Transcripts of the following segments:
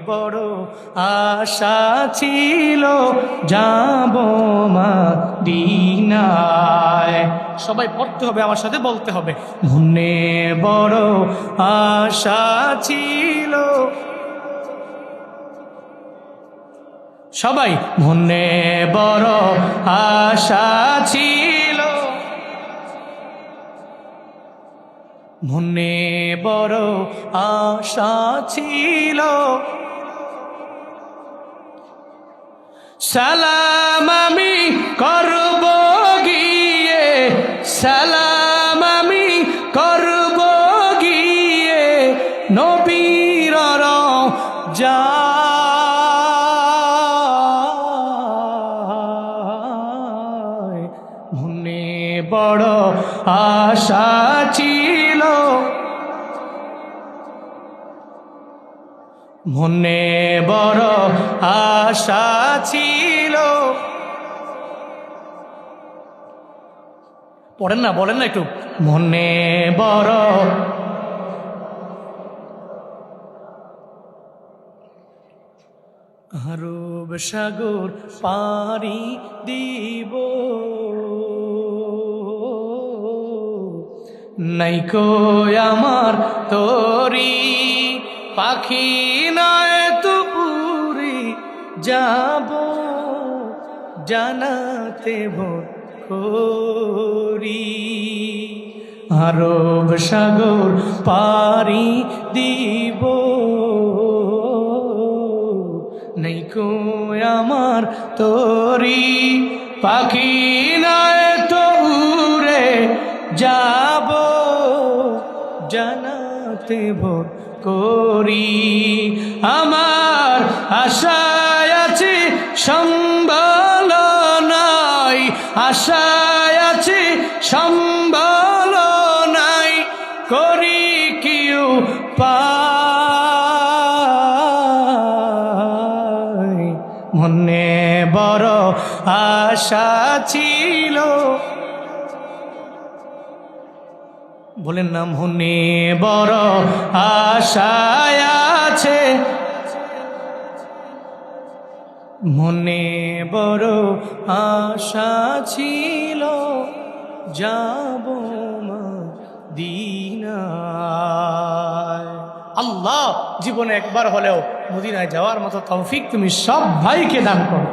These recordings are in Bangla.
বড় আশা ছিল যাব মদিনায়। সবাই পড়তে হবে, আমার সাথে বলতে হবে, মনে বড় আশা ছিল। সবাই, মনে বড় আশা ছিল, মনে বড় আশা ছিল। সালাম আমি করব গিয়ে, সালাম আমি করব গিয়ে নবীর রওজায়। মনে বড় আশা ছিল, মনে বড় আশা ছিল। পড়েন না, বলেন না একটু, মনে বড়। আরব সাগর পাড়ি দিব, নাইকো আমার তোরি পাখি নয় তো উড়ে যাব জানাতে ভোর করি। আরব সাগর পাড়ি দিব, নাইকো আমার তোরি পাখি নয় তো উড়ে যাব জানাতে ভোর করি। আমার আশায় আছে সম্বল নাই, আশায় আছে সম্বল নাই, করি কি উপায়। মনে বড় আশা ছিল, বলেন না, মনে বড় আশা আছে, মনে বড় আশা ছিল যাব মদিনায়। আল্লাহ জীবনে একবার হলেও মদিনায় যাওয়ার মতো তৌফিক তুমি সব ভাইকে দান করো।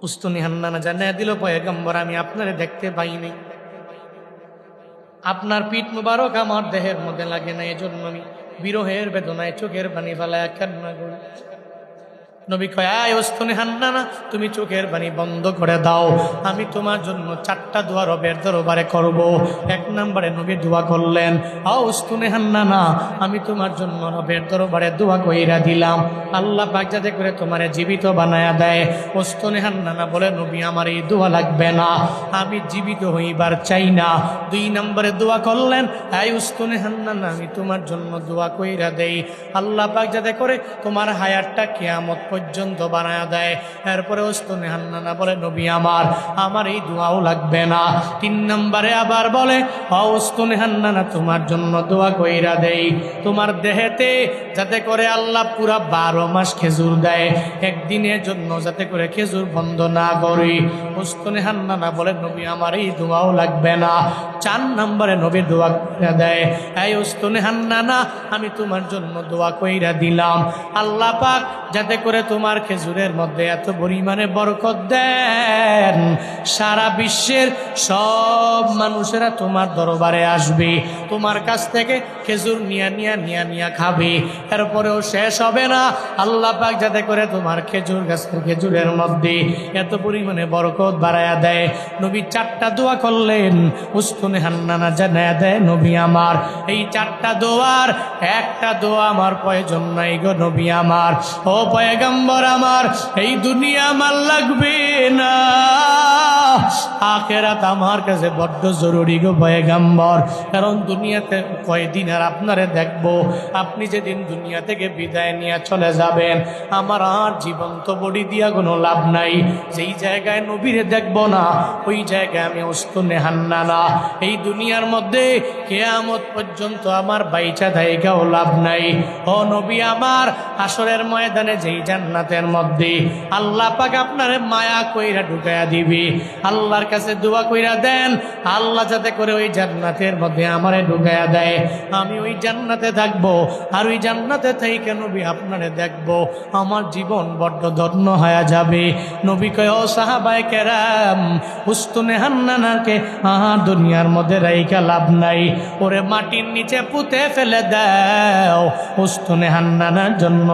উস্তুনি হান্নানা জানায়া দিল, পয়গম্বর আমি আপনারে দেখতে পাইনি, আপনার পিঠ মুবারক আমার দেহের মধ্যে লাগে না, এজন্য আমি বিরহের বেদনায় চোখের পানি ফেলায় কান্না করি। নবী কয়, আয় উস্তুনি হান্নানা, তুমি চোখের পানি বন্ধ করে দাও, আমি তোমার জন্য 4টা দোয়া রবের দরবারে করব। 1 নম্বরে নবী দোয়া করলেন, আ উস্তুনি হান্নানা, আমি তোমার জন্য রবের দরবারে দোয়া কইরা দিলাম, আল্লাহ পাক যাতে করে তোমারে জীবিত বানায়া দেয়। উস্তুনি হান্নানা বলে, নবী আমার এই দোয়া লাগবে না, আমি জীবিত হইবার চাই না। 2 নম্বরে দোয়া করলেন, আয় উস্তুনি হান্নানা, আমি তোমার জন্য দোয়া কইরা দেই, আল্লাহ পাক যাতে করে তোমার হায়াতটা কিয়ামত পর্যন্ত বানায়া দেয়। এরপরে উস্তুনি হান্নানা বলে, নবী আমার এই দোয়াও লাগবে না। 3 নম্বরে আবার বলে, উস্তুনি হান্নানা, তোমার জন্য দোয়া কইরা দেই, তোমার দেহেতে যাতে করে আল্লাহ পুরা 12 মাস খেজুর দেয়, একদিনের জন্য যাতে করে খেজুর বন্ধ না করি। উস্তুনি হান্নানা বলে, নবী আমার এই দোয়াও লাগবে না। 4 নম্বরে নবী দোয়া কইরা দেয়, এই উস্তুনি হান্নানা, আমি তোমার জন্য দোয়া কইরা দিলাম, আল্লাহ পাক যাতে করে তোমার খেজুরের মধ্যে এত পরিমাণে বরকত দেন, সারা বিশ্বের সব মানুষেরা তোমার দরবারে আসবে, তোমার কাছ থেকে খেজুর নিয়া খাবে, এরপরেও শেষ হবে না। আল্লাহ পাক যাতে করে তোমার খেজুর গাছের খেজুরের মধ্যে এত পরিমাণে বরকত বাড়ায়া দেয়। নবী 4টা দোয়া করলেন, উস্তুনি হান্নানা জানায়া দেয়, নবী আমার এই 4টা দোয়ার একটা দোয়া আমার প্রয়োজন নাই গো নবী আমার। ও পয়গম্বর আমার, এই দুনিয়া আমার লাগবে না, আখিরাত আমার কাছে বড্ড জরুরি গো পয়গম্বর। কারণ দুনিয়াতে কয়দিন আর আপনারে দেখবো, আপনি যেদিন দুনিয়া থেকে বিদায় নিয়ে চলে যাবেন, আমার আর জীবন্ত বডি দিয়া কোনো লাভ নাই। যেই জায়গায় নবীরে দেখবো না, ওই জায়গায় আমি উস্তুনে হান্নানা। এই দুনিয়ার মধ্যে কিয়ামত পর্যন্ত আমার বাইচা থাইকাও লাভ নাই। ও নবী আমার, হাসরের ময়দানে যেই জান্নাতের মধ্যে আল্লাহ পাক আপনারে মায়া কইরা ঢুকাইয়া দিবি, আল্লাহর কাছে দোয়া কইরা দেন, আল্লাহ যাতে করে ওই জান্নাতের মধ্যে আমারে ঢুকাইয়া দেয়। আমি ওই জান্নাতে থাকবো, আর ওই জান্নাতে থাইকা নবী আপনারে দেখবো, আমার জীবন বড্ড ধন্য হয়ে যাবে। নবী কয়, ও সাহাবায়ে কেরাম, উস্তুনে হান্নানাকে দুনিয়ার মধ্যে রাইকা লাভ নাই, ওরে মাটির নিচে পুঁতে ফেলে দাও। উস্তুনে হান্নানার জন্য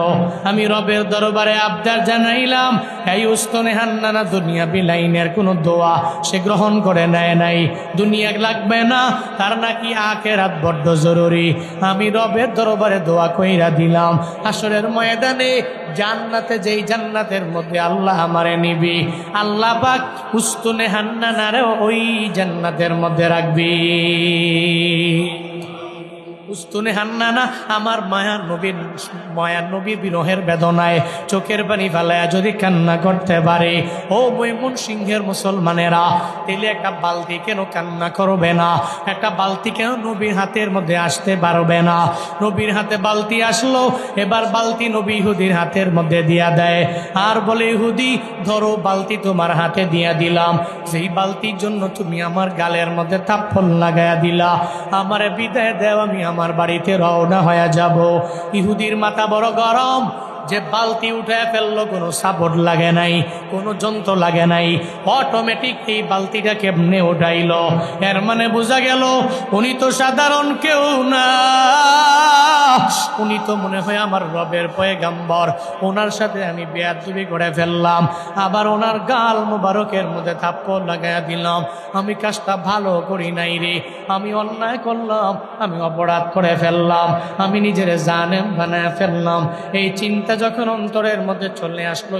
আমি রবের দরবারে আবদার জানাইলাম, এই উস্তুনে হান্নানা দুনিয়া বিলাইনের কোনো দোয়া সে গ্রহণ করে নেয় নাই। দুনিয়া লাগবে না, তার নাকি আখিরাত বড্ড জরুরি। আমি রবের দরবারে দোয়া কইরা দিলাম, হাসরের ময়দানে জান্নাতে, যেই জান্নাতের মধ্যে আল্লাহ আমারে নিবি, আল্লাহ পাক উস্তুনে হান্নানারে ওই জান্নাতের মধ্যে রাখবি। উস্তুনে হান্নানা আমার মায়ার নবীর বিরহের বেদনায় চোখের পানি ফেলায়া যদি কান্না করতে পারে, ও ময়মন সিংহের মুসলমানেরা, তাহলে একটা বালতি কেন কান্না করবে না? একটা বালতি কেন নবীর হাতের মধ্যে আসতে পারবে না? নবীর হাতে বালতি আসলো, এবার বালতি নবী ইহুদির হাতের মধ্যে দিয়া দেয়, আর বলে, ইহুদি ধরো বালতি তোমার হাতে দিয়া দিলাম, যেই বালতির জন্য তুমি আমার গালের মধ্যে থাপ্পড় লাগাইয়া দিলা, আমারে বিদায় দেও, আমি আমার বাড়িতে রওনা হয়ে যাব। ইহুদির মাথা বড় গরম, যে বালতি উঠে ফেললো, কোনো সাপোর্ট লাগে নাই, কোনো যন্ত্র লাগে নাই, অটোমেটিক এই বালতিটা কেমনে উঠাইল। এর মানে বোঝা গেল উনি তো সাধারণ কেউ না, উনি তো মনে হয় আমার রবের পয়গম্বর। ওনার সাথে আমি বেয়াদবি করে ফেললাম, আবার ওনার গাল মুবারকের মধ্যে থাপ্পড় লাগাইয়া দিলাম। আমি কাজটা ভালো করি নাই রে, আমি অন্যায় করলাম, আমি অপরাধ করে ফেললাম, আমি নিজের জানেম বানায় ফেললাম। এই চিন্তা যখন অন্তরের মধ্যে চলে আসলো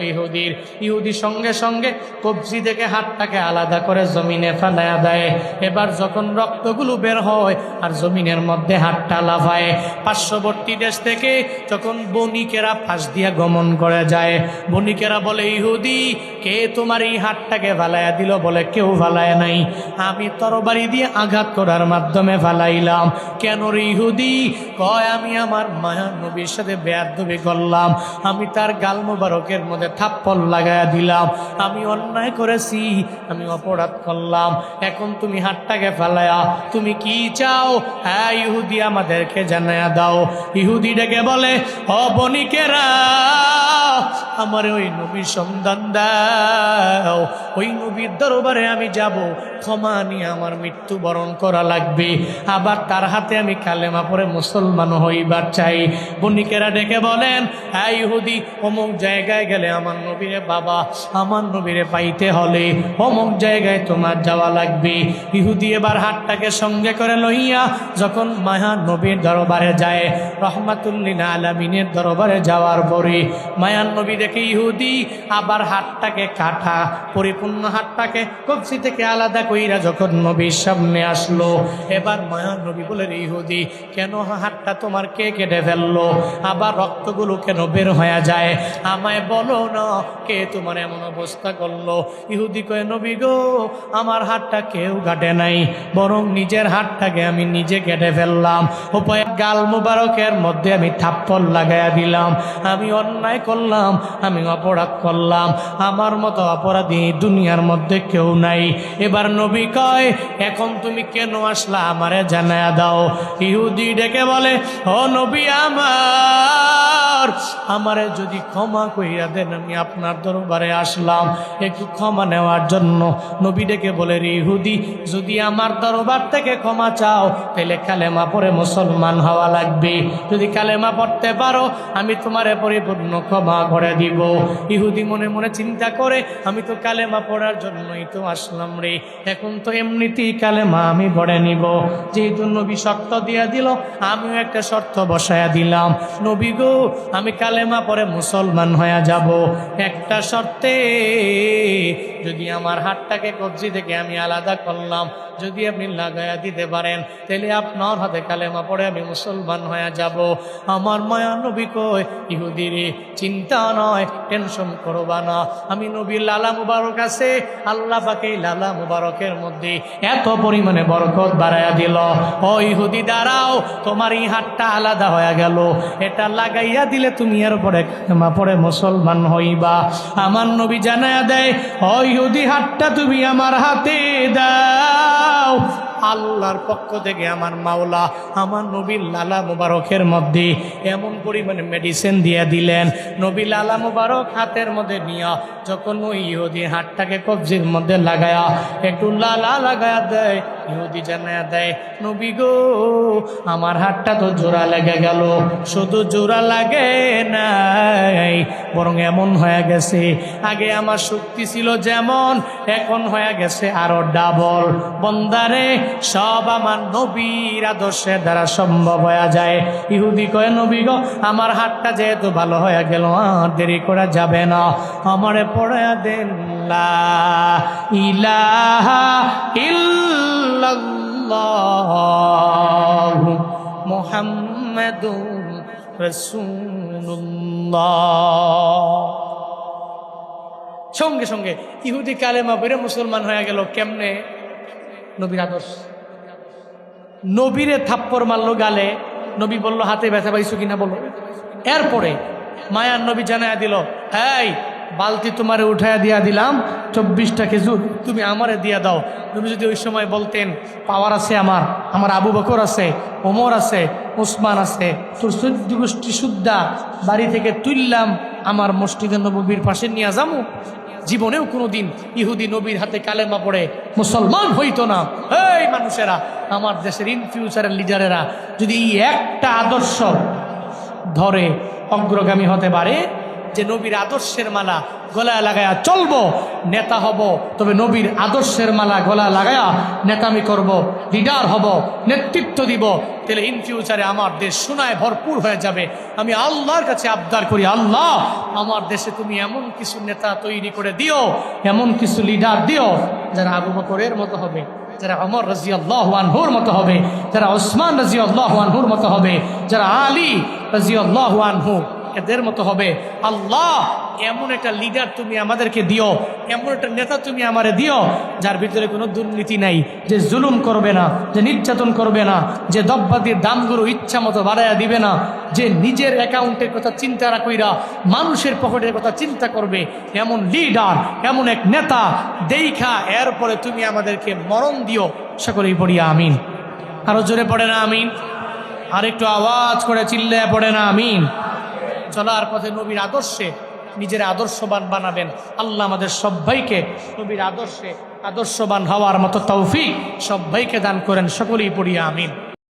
ইহুদি সঙ্গে সঙ্গে কবজি থেকে হাতটাকে আলাদা করে জমিনে ফেলায়া দেয়। এবার যখন রক্তগুলো বের হয় আর জমিনের মধ্যে হাতটা লাফায়, পার্শ্ববর্তী দেশ থেকে যখন বণিকেরা ফাঁস দিয়া গমন করে যায়, বণিকেরা বলে, ইহুদি কে তোমার এই হাতটাকে ফালাইয়া দিল? বলে, কেউ ফালায় নাই, আমি তরবারি দিয়ে আঘাত করার মাধ্যমে ফালাইলাম। কেন রে ইহুদি? কয়, আমি আমার মায়ার নবীর সাথে বেয়াদবি করলাম, আমি তার গাল মুবারকের মধ্যে থাপ্পড় লাগাইয়া দিলাম, আমি অন্যায় করেছি, আমি অপরাধ করলাম। এখন তুমি হাতটাকে ফালায়া তুমি কি চাও? হ্যাঁ ইহুদি, আমাদেরকে জানায়া দাও। ইহুদি ডেকে বলে, ও বণিকেরা, আমার ওই নবীর সন্ধান দাও, ওই নবীর দরবারে আমি যাব, ক্ষমা নিয়ে আমার মৃত্যুবরণ করা লাগবে, আবার তার হাতে আমি কালেমা পড়ে মুসলমান হইবার চাই। বণিকেরা ডেকে বলেন, হ্যাঁ ইহুদি, অমুক জায়গায় গেলে আমার নবীরে বাবা, আমার নবীরে পাইতে হলে অমুক জায়গায় তোমার যাওয়া লাগবে। ইহুদি এবার হাতটাকে সঙ্গে করে লইয়া যখন মায়া নবীর দরবারে যায়, রহমাতুল্লিল আলামিনের দরবারে যাওয়ার পরে মায়ার নবী দেখে ইহুদি আবার হাতটাকে কাটা, পরিপূর্ণ হাতটাকে কবজি থেকে আলাদা কইরা যখন নবীর সামনে আসলো, এবার মায়ার নবী বলে, ইহুদি কেন হাতটা তোমার কে কেটে ফেললো? আবার রক্তগুলো কেন বের হয়ে যায়? আমায় বলো না, কে তোমার এমন অবস্থা করলো? ইহুদি কয়ে, নবী গো, আমার হাতটা কেউ কাটে নাই, বরং নিজের হাতটাকে আমি নিজে কেটে ফেললাম, উপায় গাল মুবারকের মধ্যে আমি থাপ্পড় লাগাইয়া দিলাম, আমি অন্যায় করলাম, আমি অপরাধ করলাম, আমার মতো অপরাধী দুনিয়ার মধ্যে কেউ নাই। এবার নবী কয়, এখন তুমি কেন আসলা আমারে জানায়া দাও। ইহুদি ডেকে বলে, ও নবী আমার, আমারে যদি ক্ষমা কইরা দেন, আমি আপনার দরবারে আসলাম একটু ক্ষমা নেওয়ার জন্য। নবী ডেকে বলে, রে ইহুদি, যদি আমার দরবার থেকে ক্ষমা চাও তাহলে কালেমা পড়ে মুসলমান হওয়া লাগবে, যদি কালেমা পড়তে পারো আমি তোমারে পরিপূর্ণ ক্ষমা করে দিব। ইহুদি মনে মনে চিন্তা করে, আমি তো কালেমা পড়ার জন্যই তো আসলাম রে, এখন তো এমনিতেই কালেমা আমি পড়ে নিব। যেহেতু নবী শর্ত দিয়া দিল, আমিও একটা শর্ত বসায়া দিলাম, নবী গো আমি কালেমা পড়ে মুসলমান হয়ে যাব, একটা শর্তে, যদি আমার হাতটাকে কবজি থেকে আমি আলাদা করলাম, যদি আপনি লাগাইয়া দিতে পারেন, তাহলে আপনার হাতে কালেমা পড়ে আমি মুসলমান হয়ে যাব। আমার মায়া নবী কয়, ইহুদিরে চিন্তা নয়, টেনশন করবা না, আমি নবীর লালা মুবারক আছে, আল্লাহ পাকে লালা মুবারকের মধ্যে এত পরিমাণে বরকত বাড়াইয়া দিল। ও ইহুদি দাঁড়াও, তোমার এই হাতটা আলাদা হয়ে গেল, এটা লাগাইয়া দিলে তুমি এর পরে কালেমা পড়ে মুসলমান হইবা। আমার নবী জানায়া দেয়, ও ইহুদি হাতটা তুমি আমার হাতে দাও। আল্লাহর পক্ষ থেকে আমার মাওলা আমার নবীর লালা মুবারকের মধ্যে এমন পরিমাণে মেডিসিন দিয়ে দিলেন, নবী লালা মুবারক হাতের মধ্যে নিয়া যখন ওই ইহুদি হাতটাকে কবজির মধ্যে লাগায়া একটু লালা লাগায়া দেয়, ইহুদি জানায়া দেয়, নবী গো আমার হাতটা তো জোড়া লেগে গেল, শুধু জোড়া লাগে নাই, বরং এমন হয়ে গেছে, আগে আমার শক্তি ছিল যেমন, এখন হয়ে গেছে আরো ডাবল। বন্দারে সব আমার নবীর আদর্শের দ্বারা সম্ভব হয়ে যায়। ইহুদি কয়, নবী গো আমার হাতটা যেহেতু ভালো হয়ে গেল, আর দেরি করা যাবে না, আমারে পড়ে দেন লা ইলাহা ইল্লাল্লাহ মুহাম্মাদুর রাসূলুল্লাহ। সঙ্গে সঙ্গে ইহুদি কালেমা পড়ে মুসলমান হয়ে গেল। কেমনে? নবীর আদর্শ। নবীরে থাপ্পড় মারলো গালে, নবী বলল হাতে ব্যথা পাইছো কিনা বলো। এরপরে মায়ার নবী জানায়া দিল, এই বালতি তোমারে উঠাইয়া দিয়া দিলাম, 24টা খেজুর তুমি আমারে দিয়া দাও। নবী যদি ওই সময় বলতেন, পাওয়ার আছে আমার আবু বকর আছে, ওমর আছে, ওসমান আছে, তোর 14 গোষ্ঠী সুদ্ধা বাড়ি থেকে তুললাম, আমার মসজিদে নববীর পাশে নিয়ে যাবো, জীবনেও কোনোদিন ইহুদি নবীর হাতে কালেমা পড়ে মুসলমান হইতো না। এই মানুষেরা, আমার দেশের ইন ফিউচারের লিডারেরা যদি এই একটা আদর্শ ধরে অগ্রগামী হতে পারে, যে নবীর আদর্শের মালা গলায় লাগায়া চলবো, নেতা হব, তবে নবীর আদর্শের মালা গলায় লাগায়া নেতামি করব, লিডার হব, নেতৃত্ব দিব, তাহলে ইন ফিউচারে আমার দেশ সোনায় ভরপুর হয়ে যাবে। আমি আল্লাহর কাছে আবদার করি, আল্লাহ আমার দেশে তুমি এমন কিছু নেতা তৈরি করে দিও, এমন কিছু লিডার দিও, যারা আবু বকরের মতো হবে, যারা ওমর রাদিয়াল্লাহু আনহুর মতো হবে, যারা ওসমান রাদিয়াল্লাহু আনহুর মতো হবে, যারা আলী রাদিয়াল্লাহু আনহু এদের মতো হবে। আল্লাহ এমন একটা লিডার তুমি আমাদেরকে দিও, এমন একটা নেতা তুমি আমারে দিও, যার ভিতরে কোনো দুর্নীতি নাই, যে জুলুম করবে না, যে নির্যাতন করবে না, যে দ্রব্যাদির দামগুলো ইচ্ছা মতো বাড়াইয়া দিবে না, যে নিজের অ্যাকাউন্টের কথা চিন্তা না কইরা মানুষের পকেটের কথা চিন্তা করবে, এমন লিডার, এমন এক নেতা দেইখা এরপরে তুমি আমাদেরকে মরণ দিও। সকলেই পড়ি আমিন। আরো জোরে পড়ে না আমিন? আর একটু আওয়াজ করে চিল্লায় পড়ে না আমিন? চলার পথে নবীর আদর্শে নিজের আদর্শবান বানাবেন। আল্লাহ আমাদের সবাইকে নবীর আদর্শে আদর্শবান হওয়ার মতো তৌফিক সবাইকে দান করেন। সকলেই পড়ি আমিন।